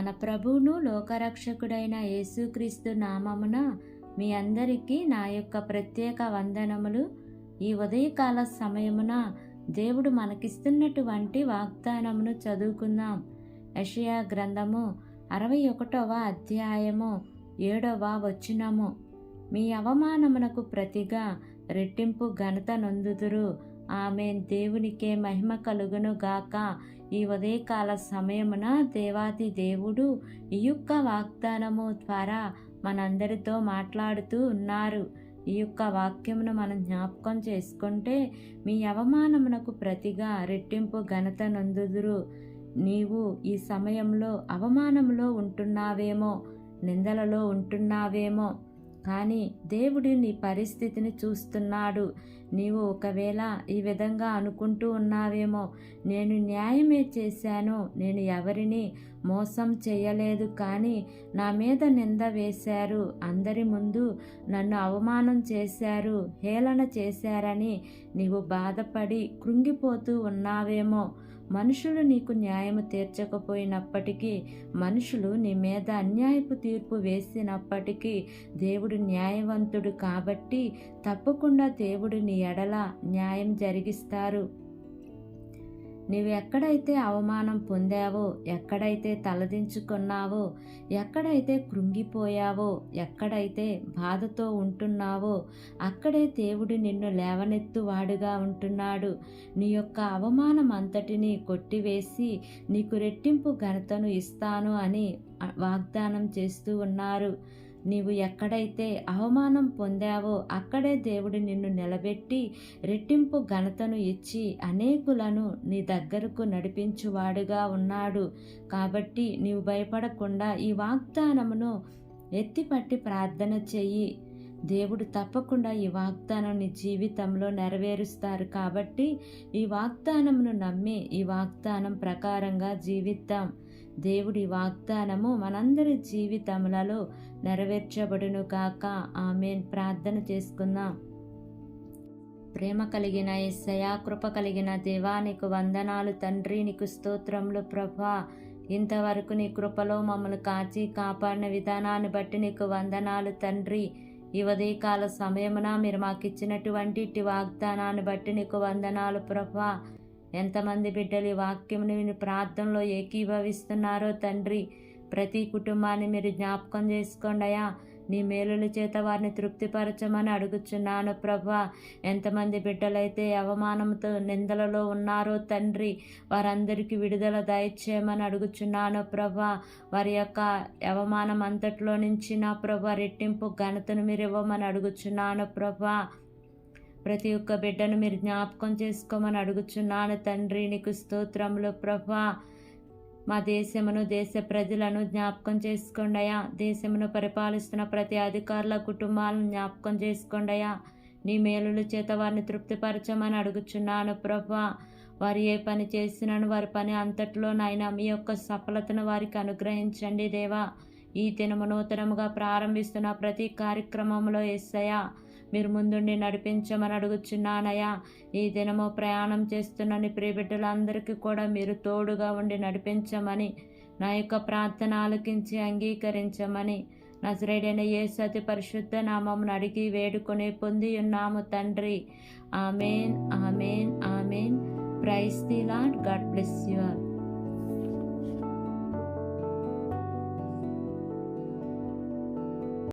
మన ప్రభువును లోకరక్షకుడైన యేసుక్రీస్తు నామమున మీ అందరికీ నా యొక్క ప్రత్యేక వందనములు. ఈ ఉదయకాల సమయమున దేవుడు మనకిస్తున్నటువంటి వాగ్దానమును చదువుకుందాం. యెషయా గ్రంథము 61వ అధ్యాయము 7వ వచనము. మీ అవమానమునకు ప్రతిగా రెట్టింపు ఘనత నొందుదురు. ఆమేన్. దేవునికే మహిమ కలుగును గాక. ఈ ఉదయకాల సమయమున దేవాది దేవుడు ఈ యొక్క వాగ్దానము ద్వారా మనందరితో మాట్లాడుతూ ఉన్నారు. ఈ యొక్క వాక్యమును మనం జ్ఞాపకం చేసుకుంటే, మీ అవమానమునకు ప్రతిగా రెట్టింపు ఘనత నొందుదురు. నీవు ఈ సమయంలో అవమానంలో ఉంటున్నావేమో, నిందలలో ఉంటున్నావేమో, కానీ దేవుడు నీ పరిస్థితిని చూస్తున్నాడు. నీవు ఒకవేళ ఈ విధంగా అనుకుంటూ ఉన్నావేమో, నేను న్యాయమే చేశాను, నేను ఎవరిని మోసం చేయలేదు, కానీ నా మీద నింద వేశారు, అందరి ముందు నన్ను అవమానం చేశారు, హేళన చేశారని నీవు బాధపడి కృంగిపోతూ ఉన్నావేమో. మనుషులు నీకు న్యాయము తీర్చకపోయినప్పటికీ, మనుషులు నీ మీద అన్యాయపు తీర్పు వేసినప్పటికీ దేవుడు న్యాయవంతుడు కాబట్టి తప్పకుండా దేవుడు నీ ఎడల న్యాయం జరిగిస్తారు. నీవు ఎక్కడైతే అవమానం పొందావో, ఎక్కడైతే తలదించుకున్నావో, ఎక్కడైతే కృంగిపోయావో, ఎక్కడైతే బాధతో ఉంటున్నావో, అక్కడే దేవుడు నిన్ను లేవనెత్తువాడుగా ఉంటున్నాడు. నీ యొక్క అవమానం అంతటినీ కొట్టివేసి నీకు రెట్టింపు ఘనతను ఇస్తాను అని వాగ్దానం చేస్తూ ఉన్నారు. నీవు ఎక్కడైతే అవమానం పొందావో అక్కడే దేవుడు నిన్ను నిలబెట్టి రెట్టింపు ఘనతను ఇచ్చి అనేకులను నీ దగ్గరకు నడిపించువాడుగా ఉన్నాడు. కాబట్టి నీవు భయపడకుండా ఈ వాగ్దానమును ఎత్తిపట్టి ప్రార్థన చెయ్యి. దేవుడు తప్పకుండా ఈ వాగ్దానం నీ జీవితంలో నెరవేరుస్తారు. కాబట్టి ఈ వాగ్దానమును నమ్మి ఈ వాగ్దానం ప్రకారంగా జీవిద్దాం. దేవుడి వాగ్దానము మనందరి జీవితములలో నెరవేర్చబడును కాక. ఆమేన్. ప్రార్థన చేసుకుందాం. ప్రేమ కలిగిన యేసయ్యా, కృప కలిగిన దేవా, నీకు వందనాలు తండ్రి, నీకు స్తోత్రములు ప్రభా. ఇంతవరకు నీ కృపలో మమ్మల్ని కాచి కాపాడిన విధానాన్ని బట్టి నీకు వందనాలు తండ్రి. ఈ ఉదయకాల సమయమున మీరు మాకు ఇచ్చినటువంటి ఇట్టి వాగ్దానాన్ని బట్టి నీకు వందనాలు ప్రభా. ఎంతమంది బిడ్డలు ఈ వాక్యముని విని ప్రార్థనలో ఏకీభవిస్తున్నారో తండ్రి, ప్రతి కుటుంబాన్ని మీరు జ్ఞాపకం చేసుకోండి అయ్యా. నీ మేలుల చేత వారిని తృప్తిపరచమని అడుగుచున్నాను ప్రభా. ఎంతమంది బిడ్డలైతే అవమానంతో నిందలలో ఉన్నారో తండ్రి, వారందరికీ విడుదల దయచేయమని అడుగుచున్నాను ప్రభా. వారి యొక్క అవమానం అంతట్లో నుంచి నా ప్రభా రెట్టింపు ఘనతను మీరు ఇవ్వమని అడుగుచున్నాను ప్రభా. ప్రతి ఒక్క బిడ్డను మీరు జ్ఞాపకం చేసుకోమని అడుగుచున్నాను తండ్రి, నీకు స్తోత్రములు ప్రభా. మా దేశమును, దేశ ప్రజలను జ్ఞాపకం చేసుకోండి అయ్యా. దేశమును పరిపాలిస్తున్న ప్రతి అధికారుల కుటుంబాలను జ్ఞాపకం చేసుకోండి అయ్యా. నీ మేలుల చేత వారిని తృప్తిపరచమని అడుగుచున్నాను ప్రభా. వారు ఏ పని చేసినాను వారి పని అంతట్లోనైనా మీ యొక్క సఫలతను వారికి అనుగ్రహించండి దేవా. ఈ దినము నూతనముగా ప్రారంభిస్తున్న ప్రతి కార్యక్రమంలో యేసయ్యా మీరు ముందుండి నడిపించమని అడుగుచున్నానయ్యా. ఈ దినము ప్రయాణం చేస్తున్న నీ ప్రియ బిడ్డలందరికీ కూడా మీరు తోడుగా ఉండి నడిపించమని, నా యొక్క ప్రార్థన ఆలకించి అంగీకరించమని నజరేయుడైన యేసు అతి పరిశుద్ధ నామమును అడిగి వేడుకొని పొంది ఉన్నాము తండ్రి. Amen, amen, amen. Praise the lord. God bless you all.